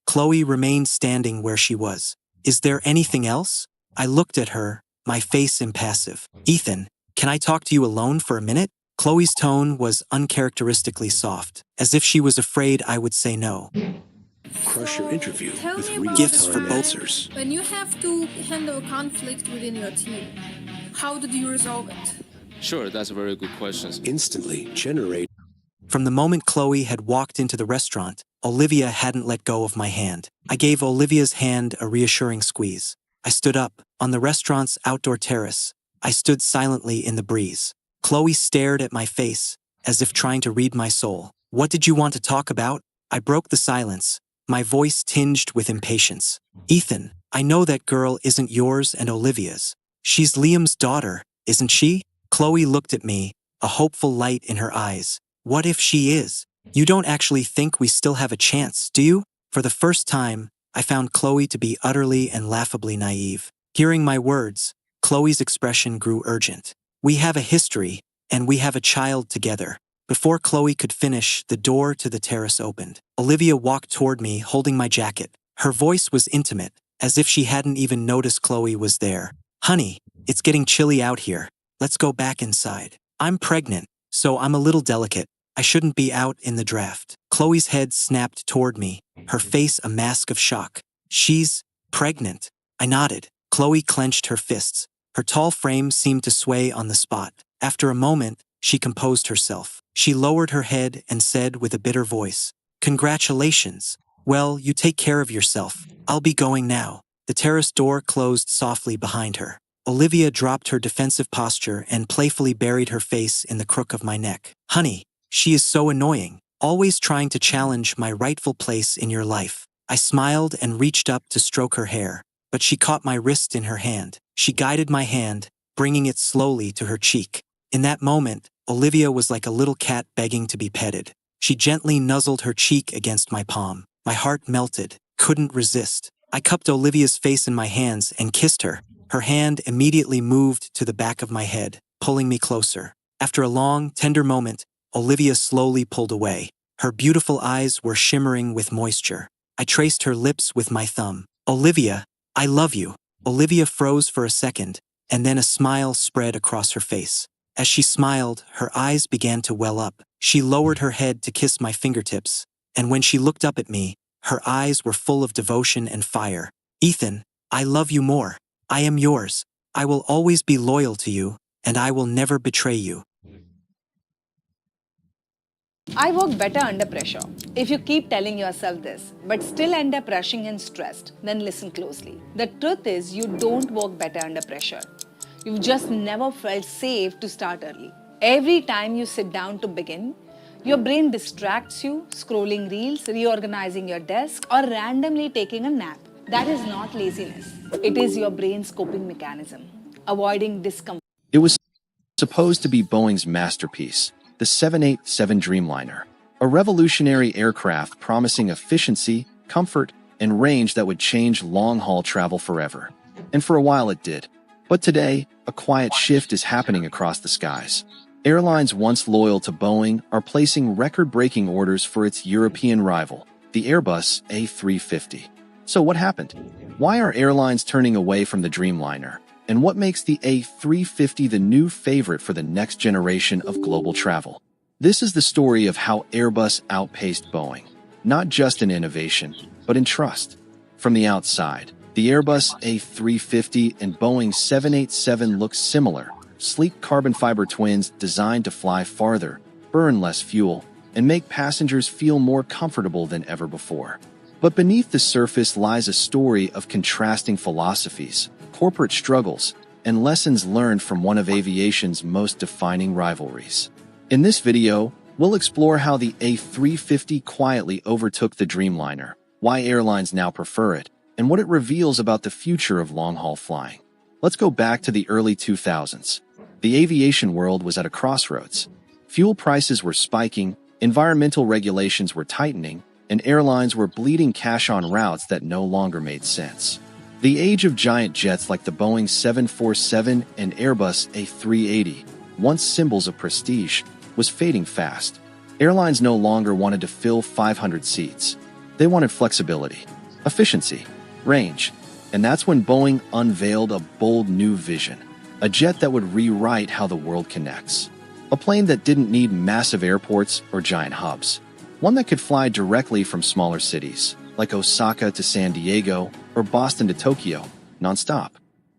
Chloe remained standing where she was. Is there anything else? I looked at her, my face impassive. Ethan, can I talk to you alone for a minute? Chloe's tone was uncharacteristically soft, as if she was afraid I would say no. Crush your interview Tell with me about Gifts real-time for both. answers. when you have to handle conflict within your team, how did you resolve it? Sure, that's a very good question. Instantly generate From the moment Chloe had walked into the restaurant, Olivia hadn't let go of my hand. I gave Olivia's hand a reassuring squeeze. I stood up, on the restaurant's outdoor terrace. I stood silently in the breeze. Chloe stared at my face, as if trying to read my soul. What did you want to talk about? I broke the silence, my voice tinged with impatience. Ethan, I know that girl isn't yours and Olivia's. She's Liam's daughter, isn't she? Chloe looked at me, a hopeful light in her eyes. What if she is? You don't actually think we still have a chance, do you? For the first time, I found Chloe to be utterly and laughably naive. Hearing my words, Chloe's expression grew urgent. We have a history, and we have a child together. Before Chloe could finish, the door to the terrace opened. Olivia walked toward me, holding my jacket. Her voice was intimate, as if she hadn't even noticed Chloe was there. Honey, it's getting chilly out here. Let's go back inside. I'm pregnant, so I'm a little delicate. I shouldn't be out in the draft. Chloe's head snapped toward me, her face a mask of shock. She's pregnant. I nodded. Chloe clenched her fists. Her tall frame seemed to sway on the spot. After a moment, she composed herself. She lowered her head and said with a bitter voice, Congratulations. Well, you take care of yourself. I'll be going now. The terrace door closed softly behind her. Olivia dropped her defensive posture and playfully buried her face in the crook of my neck. Honey, she is so annoying, always trying to challenge my rightful place in your life. I smiled and reached up to stroke her hair, but she caught my wrist in her hand. She guided my hand, bringing it slowly to her cheek. In that moment, Olivia was like a little cat begging to be petted. She gently nuzzled her cheek against my palm. My heart melted, couldn't resist. I cupped Olivia's face in my hands and kissed her. Her hand immediately moved to the back of my head, pulling me closer. After a long, tender moment, Olivia slowly pulled away. Her beautiful eyes were shimmering with moisture. I traced her lips with my thumb. Olivia, I love you. Olivia froze for a second, and then a smile spread across her face. As she smiled, her eyes began to well up. She lowered her head to kiss my fingertips, and when she looked up at me, her eyes were full of devotion and fire. Ethan, I love you more. I am yours. I will always be loyal to you, and I will never betray you. I work better under pressure. If you keep telling yourself this, but still end up rushing and stressed, then listen closely. The truth is, you don't work better under pressure. You've just never felt safe to start early. Every time you sit down to begin, your brain distracts you, scrolling reels, reorganizing your desk, or randomly taking a nap. That is not laziness. It is your brain's coping mechanism, avoiding discomfort. It was supposed to be Boeing's masterpiece, the 787 Dreamliner, a revolutionary aircraft promising efficiency, comfort, and range that would change long-haul travel forever. And for a while it did. But today, a quiet shift is happening across the skies. Airlines once loyal to Boeing are placing record-breaking orders for its European rival, the Airbus A350. So what happened? Why are airlines turning away from the Dreamliner? And what makes the A350 the new favorite for the next generation of global travel? This is the story of how Airbus outpaced Boeing, not just in innovation, but in trust. From the outside, the Airbus A350 and Boeing 787 look similar, sleek carbon fiber twins designed to fly farther, burn less fuel, and make passengers feel more comfortable than ever before. But beneath the surface lies a story of contrasting philosophies, corporate struggles, and lessons learned from one of aviation's most defining rivalries. In this video, we'll explore how the A350 quietly overtook the Dreamliner, why airlines now prefer it, and what it reveals about the future of long-haul flying. Let's go back to the early 2000s. The aviation world was at a crossroads. Fuel prices were spiking, environmental regulations were tightening, and airlines were bleeding cash on routes that no longer made sense. The age of giant jets like the Boeing 747 and Airbus A380, once symbols of prestige, was fading fast. Airlines no longer wanted to fill 500 seats. They wanted flexibility, efficiency, range, and that's when Boeing unveiled a bold new vision, a jet that would rewrite how the world connects. A plane that didn't need massive airports or giant hubs. One that could fly directly from smaller cities, like Osaka to San Diego or Boston to Tokyo, nonstop.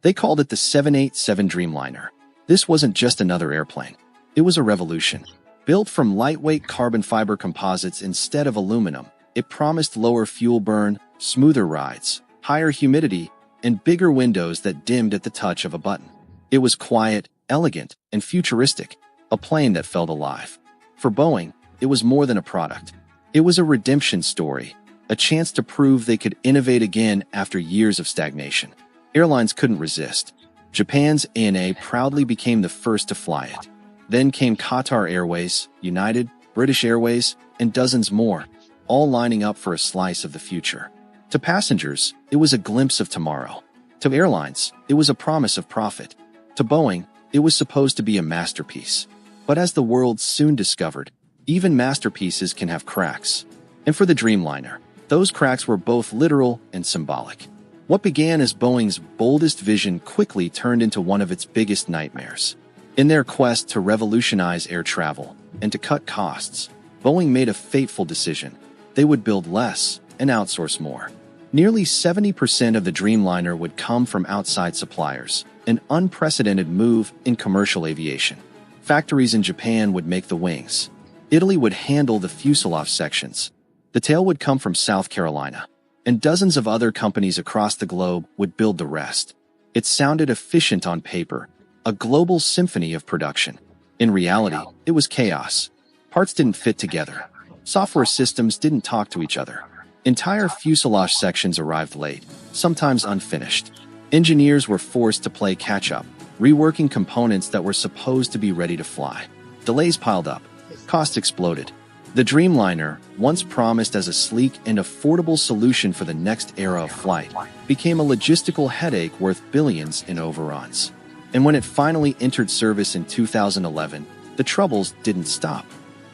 They called it the 787 Dreamliner. This wasn't just another airplane. It was a revolution. Built from lightweight carbon fiber composites instead of aluminum, it promised lower fuel burn, smoother rides, higher humidity, and bigger windows that dimmed at the touch of a button. It was quiet, elegant, and futuristic, a plane that felt alive. For Boeing, it was more than a product. It was a redemption story, a chance to prove they could innovate again after years of stagnation. Airlines couldn't resist. Japan's ANA proudly became the first to fly it. Then came Qatar Airways, United, British Airways, and dozens more, all lining up for a slice of the future. To passengers, it was a glimpse of tomorrow. To airlines, it was a promise of profit. To Boeing, it was supposed to be a masterpiece. But as the world soon discovered, even masterpieces can have cracks. And for the Dreamliner, those cracks were both literal and symbolic. What began as Boeing's boldest vision quickly turned into one of its biggest nightmares. In their quest to revolutionize air travel and to cut costs, Boeing made a fateful decision. They would build less and outsource more. Nearly 70% of the Dreamliner would come from outside suppliers, an unprecedented move in commercial aviation. Factories in Japan would make the wings. Italy would handle the fuselage sections. The tail would come from South Carolina, and dozens of other companies across the globe would build the rest. It sounded efficient on paper, a global symphony of production. In reality, it was chaos. Parts didn't fit together. Software systems didn't talk to each other. Entire fuselage sections arrived late, sometimes unfinished. Engineers were forced to play catch-up, reworking components that were supposed to be ready to fly. Delays piled up. Costs exploded. The Dreamliner, once promised as a sleek and affordable solution for the next era of flight, became a logistical headache worth billions in overruns. And when it finally entered service in 2011, the troubles didn't stop.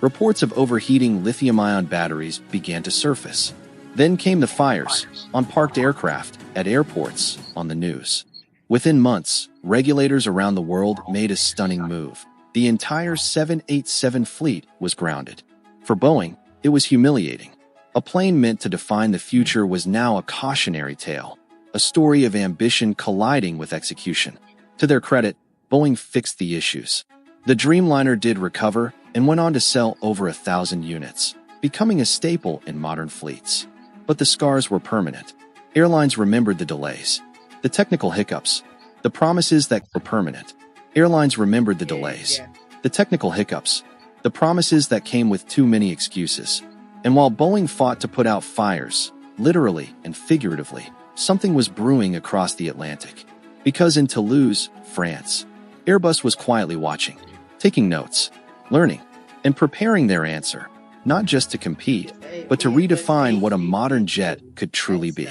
Reports of overheating lithium-ion batteries began to surface. Then came the fires, on parked aircraft, at airports, on the news. Within months, regulators around the world made a stunning move. The entire 787 fleet was grounded. For Boeing, it was humiliating. A plane meant to define the future was now a cautionary tale, a story of ambition colliding with execution. To their credit, Boeing fixed the issues. The Dreamliner did recover and went on to sell over 1,000 units, becoming a staple in modern fleets. But the scars were permanent. Airlines remembered the delays, the technical hiccups, the promises that were permanent. Airlines remembered the delays, the technical hiccups, the promises that came with too many excuses. And while Boeing fought to put out fires, literally and figuratively, something was brewing across the Atlantic. Because in Toulouse, France, Airbus was quietly watching, taking notes, learning, and preparing their answer, not just to compete, but to redefine what a modern jet could truly be.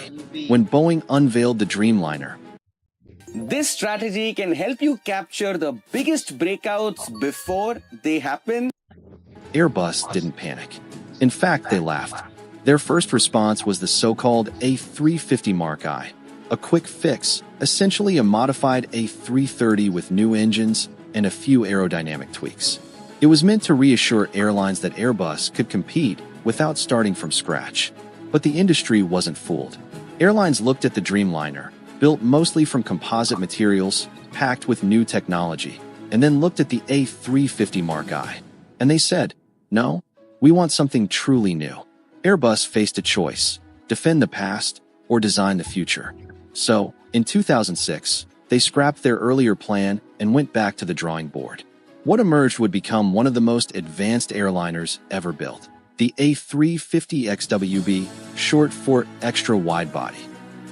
When Boeing unveiled the Dreamliner, this strategy can help you capture the biggest breakouts before they happen. Airbus didn't panic. In fact, they laughed. Their first response was the so-called A350 Mark I, a quick fix, essentially a modified A330 with new engines and a few aerodynamic tweaks. It was meant to reassure airlines that Airbus could compete without starting from scratch. But the industry wasn't fooled. Airlines looked at the Dreamliner, built mostly from composite materials, packed with new technology, and then looked at the A350 Mark I. And they said, no, we want something truly new. Airbus faced a choice: defend the past or design the future. So, in 2006, they scrapped their earlier plan and went back to the drawing board. What emerged would become one of the most advanced airliners ever built, the A350XWB, short for extra wide body.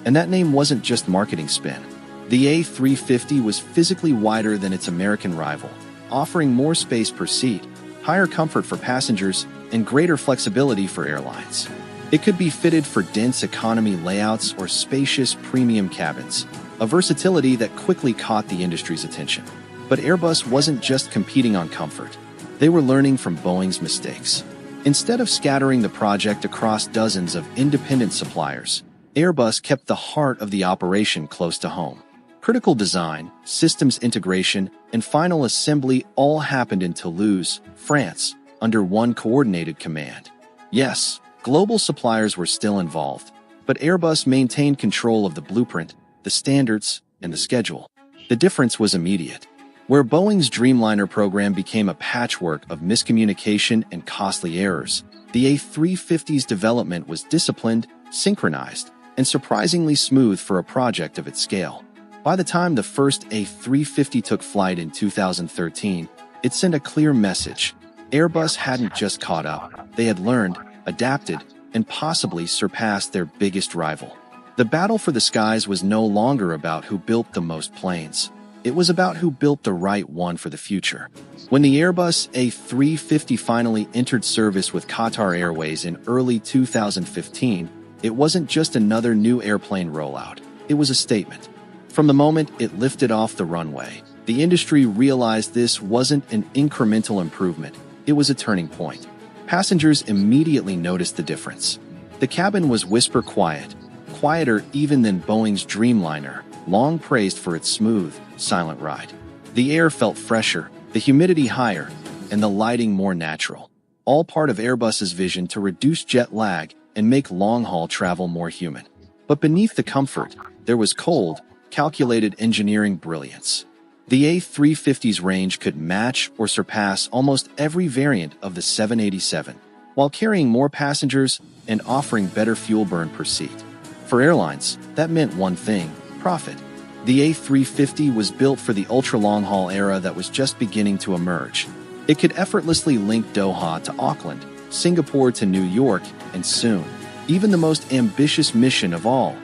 And that name wasn't just marketing spin. The A350 was physically wider than its American rival, offering more space per seat, higher comfort for passengers, and greater flexibility for airlines. It could be fitted for dense economy layouts or spacious premium cabins, a versatility that quickly caught the industry's attention. But Airbus wasn't just competing on comfort. They were learning from Boeing's mistakes. Instead of scattering the project across dozens of independent suppliers, Airbus kept the heart of the operation close to home. Critical design, systems integration, and final assembly all happened in Toulouse, France, under one coordinated command. Yes, global suppliers were still involved, but Airbus maintained control of the blueprint, the standards, and the schedule. The difference was immediate. Where Boeing's Dreamliner program became a patchwork of miscommunication and costly errors, the A350's development was disciplined, synchronized, and surprisingly smooth for a project of its scale. By the time the first A350 took flight in 2013, it sent a clear message. Airbus hadn't just caught up, they had learned, adapted, and possibly surpassed their biggest rival. The battle for the skies was no longer about who built the most planes. It was about who built the right one for the future. When the Airbus A350 finally entered service with Qatar Airways in early 2015, it wasn't just another new airplane rollout. It was a statement. From the moment it lifted off the runway, the industry realized this wasn't an incremental improvement. It was a turning point. Passengers immediately noticed the difference. The cabin was whisper quiet, quieter even than Boeing's Dreamliner, long praised for its smooth, silent ride. The air felt fresher, the humidity higher, and the lighting more natural. All part of Airbus's vision to reduce jet lag and make long-haul travel more human. But beneath the comfort, there was cold, calculated engineering brilliance. The A350's range could match or surpass almost every variant of the 787, while carrying more passengers and offering better fuel burn per seat. For airlines, that meant one thing: profit. The A350 was built for the ultra-long-haul era that was just beginning to emerge. It could effortlessly link Doha to Auckland, Singapore to New York, and soon, even the most ambitious mission of all,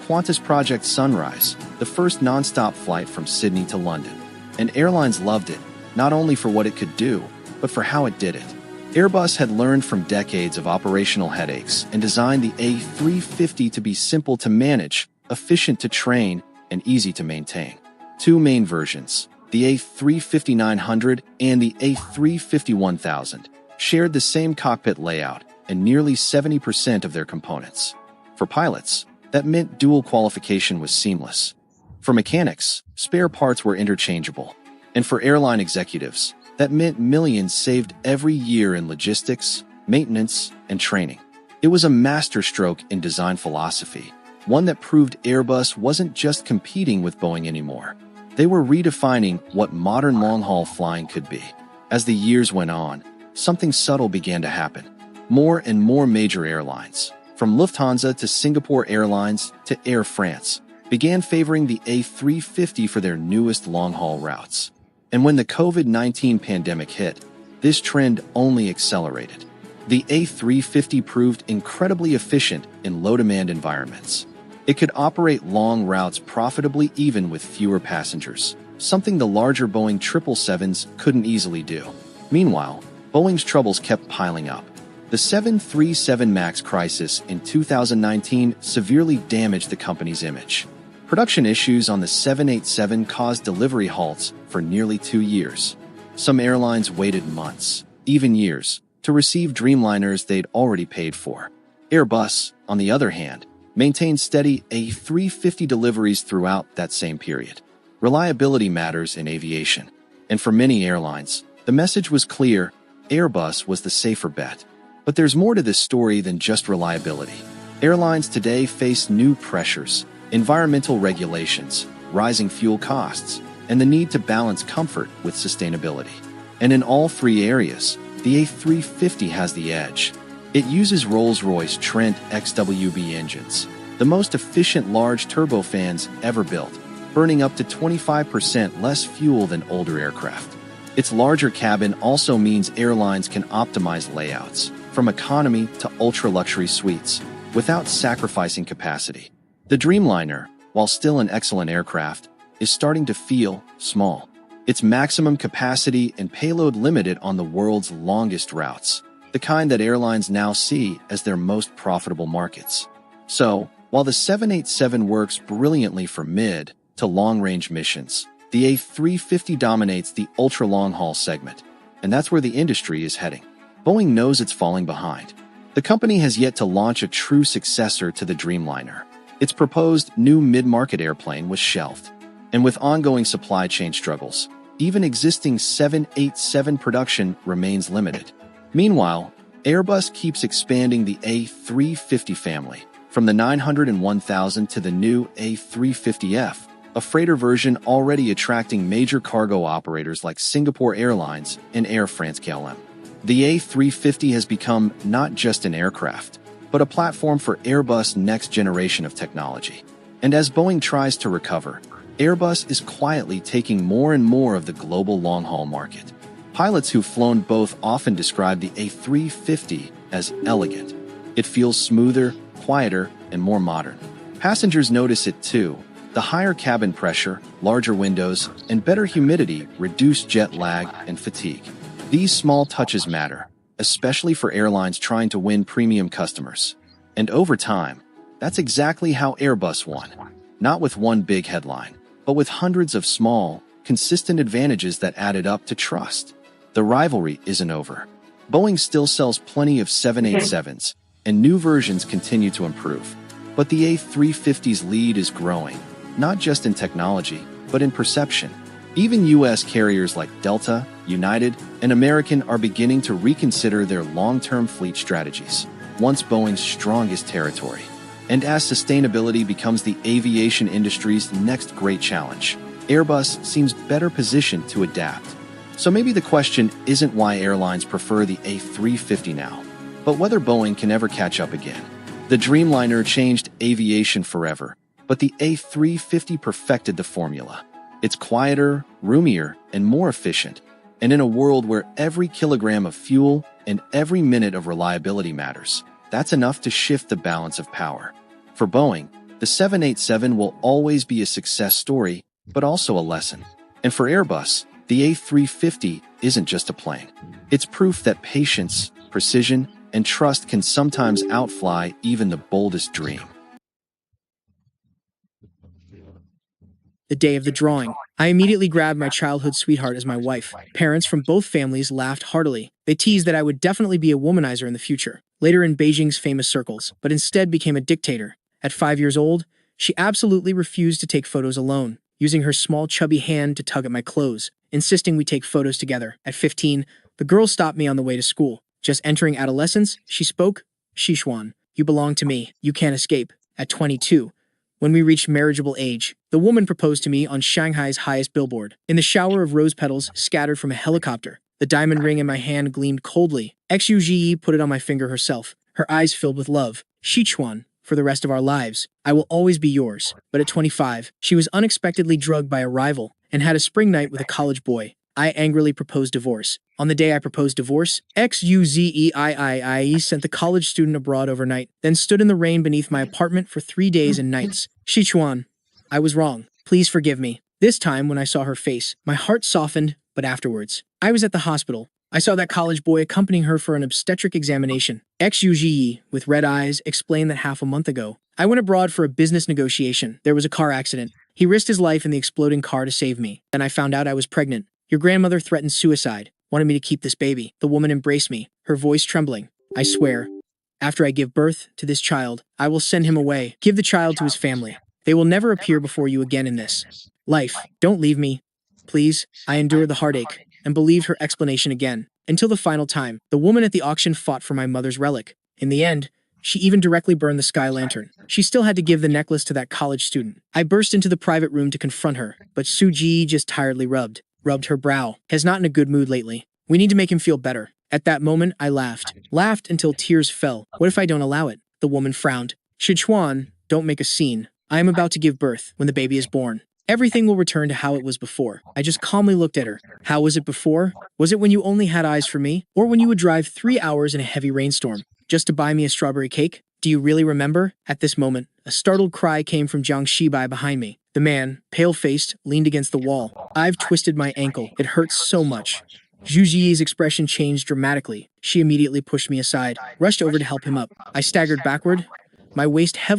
Qantas Project Sunrise, the first non-stop flight from Sydney to London. And airlines loved it, not only for what it could do, but for how it did it. Airbus had learned from decades of operational headaches and designed the A350 to be simple to manage, efficient to train, and easy to maintain. Two main versions, the A350-900 and the A350-1000, shared the same cockpit layout and nearly 70% of their components. For pilots, that meant dual qualification was seamless. For mechanics, spare parts were interchangeable. And for airline executives, that meant millions saved every year in logistics, maintenance, and training. It was a masterstroke in design philosophy, one that proved Airbus wasn't just competing with Boeing anymore. They were redefining what modern long-haul flying could be. As the years went on, something subtle began to happen. More and more major airlines, from Lufthansa to Singapore Airlines to Air France, began favoring the A350 for their newest long-haul routes. And when the COVID-19 pandemic hit, this trend only accelerated. The A350 proved incredibly efficient in low-demand environments. It could operate long routes profitably even with fewer passengers, something the larger Boeing 777s couldn't easily do. Meanwhile, Boeing's troubles kept piling up. The 737 MAX crisis in 2019 severely damaged the company's image. Production issues on the 787 caused delivery halts for nearly 2 years. Some airlines waited months, even years, to receive Dreamliners they'd already paid for. Airbus, on the other hand, maintained steady A350 deliveries throughout that same period. Reliability matters in aviation, and for many airlines, the message was clear: Airbus was the safer bet. But there's more to this story than just reliability. Airlines today face new pressures: environmental regulations, rising fuel costs, and the need to balance comfort with sustainability. And in all three areas, the A350 has the edge. It uses Rolls-Royce Trent XWB engines, the most efficient large turbofans ever built, burning up to 25% less fuel than older aircraft. Its larger cabin also means airlines can optimize layouts, from economy to ultra-luxury suites, without sacrificing capacity. The Dreamliner, while still an excellent aircraft, is starting to feel small. Its maximum capacity and payload limited on the world's longest routes, the kind that airlines now see as their most profitable markets. So, while the 787 works brilliantly for mid to long-range missions, the A350 dominates the ultra-long-haul segment, and that's where the industry is heading. Boeing knows it's falling behind. The company has yet to launch a true successor to the Dreamliner. Its proposed new mid-market airplane was shelved, and with ongoing supply chain struggles, even existing 787 production remains limited. Meanwhile, Airbus keeps expanding the A350 family, from the 901,000 to the new A350F, a freighter version already attracting major cargo operators like Singapore Airlines and Air France-KLM. The A350 has become not just an aircraft, but a platform for Airbus' next generation of technology. And as Boeing tries to recover, Airbus is quietly taking more and more of the global long-haul market. Pilots who've flown both often describe the A350 as elegant. It feels smoother, quieter, and more modern. Passengers notice it too. The higher cabin pressure, larger windows, and better humidity reduce jet lag and fatigue. These small touches matter, especially for airlines trying to win premium customers. And over time, that's exactly how Airbus won. Not with one big headline, but with hundreds of small, consistent advantages that added up to trust. The rivalry isn't over. Boeing still sells plenty of 787s, and new versions continue to improve. But the A350's lead is growing, not just in technology, but in perception. Even U.S. carriers like Delta, United, and American are beginning to reconsider their long-term fleet strategies, once Boeing's strongest territory. And as sustainability becomes the aviation industry's next great challenge, Airbus seems better positioned to adapt. So maybe the question isn't why airlines prefer the A350 now, but whether Boeing can ever catch up again. The Dreamliner changed aviation forever, but the A350 perfected the formula. It's quieter, roomier, and more efficient. And in a world where every kilogram of fuel and every minute of reliability matters, that's enough to shift the balance of power. For Boeing, the 787 will always be a success story, but also a lesson. And for Airbus, the A350 isn't just a plane. It's proof that patience, precision, and trust can sometimes outfly even the boldest dream. The day of the drawing, I immediately grabbed my childhood sweetheart as my wife. Parents from both families laughed heartily. They teased that I would definitely be a womanizer in the future, later in Beijing's famous circles, but instead became a dictator. At 5 years old, she absolutely refused to take photos alone, using her small chubby hand to tug at my clothes, insisting we take photos together. At 15, the girl stopped me on the way to school. Just entering adolescence, she spoke, "Shishuan, you belong to me. You can't escape." At 22, When we reached marriageable age, the woman proposed to me on Shanghai's highest billboard. In the shower of rose petals scattered from a helicopter, the diamond ring in my hand gleamed coldly. Xue put it on my finger herself, her eyes filled with love. Sichuan, for the rest of our lives, I will always be yours. But at 25, she was unexpectedly drugged by a rival and had a spring night with a college boy. I angrily proposed divorce. On the day I proposed divorce, Xuzeii sent the college student abroad overnight, then stood in the rain beneath my apartment for 3 days and nights. Sichuan, I was wrong. Please forgive me. This time, when I saw her face, my heart softened, but afterwards. I was at the hospital. I saw that college boy accompanying her for an obstetric examination. Xue, with red eyes, explained that half a month ago, I went abroad for a business negotiation. There was a car accident. He risked his life in the exploding car to save me. Then I found out I was pregnant. Your grandmother threatened suicide, wanted me to keep this baby. The woman embraced me, her voice trembling. I swear, after I give birth to this child, I will send him away. Give the child to his family. They will never appear before you again in this life. Don't leave me. Please. I endured the heartache and believed her explanation again. Until the final time, the woman at the auction fought for my mother's relic. In the end, she even directly burned the sky lantern. She still had to give the necklace to that college student. I burst into the private room to confront her, but Suji just tiredly rubbed her brow. He's not in a good mood lately. We need to make him feel better. At that moment, I laughed until tears fell. What if I don't allow it? The woman frowned. Sichuan, don't make a scene. I am about to give birth when the baby is born. Everything will return to how it was before. I just calmly looked at her. How was it before? Was it when you only had eyes for me? Or when you would drive 3 hours in a heavy rainstorm just to buy me a strawberry cake? Do you really remember? At this moment, a startled cry came from Jiang Shibai behind me. The man, pale-faced, leaned against the wall. I've twisted my ankle. It hurts so much. Zhu Ji's expression changed dramatically. She immediately pushed me aside, rushed over to help him up. I staggered backward, my waist heavily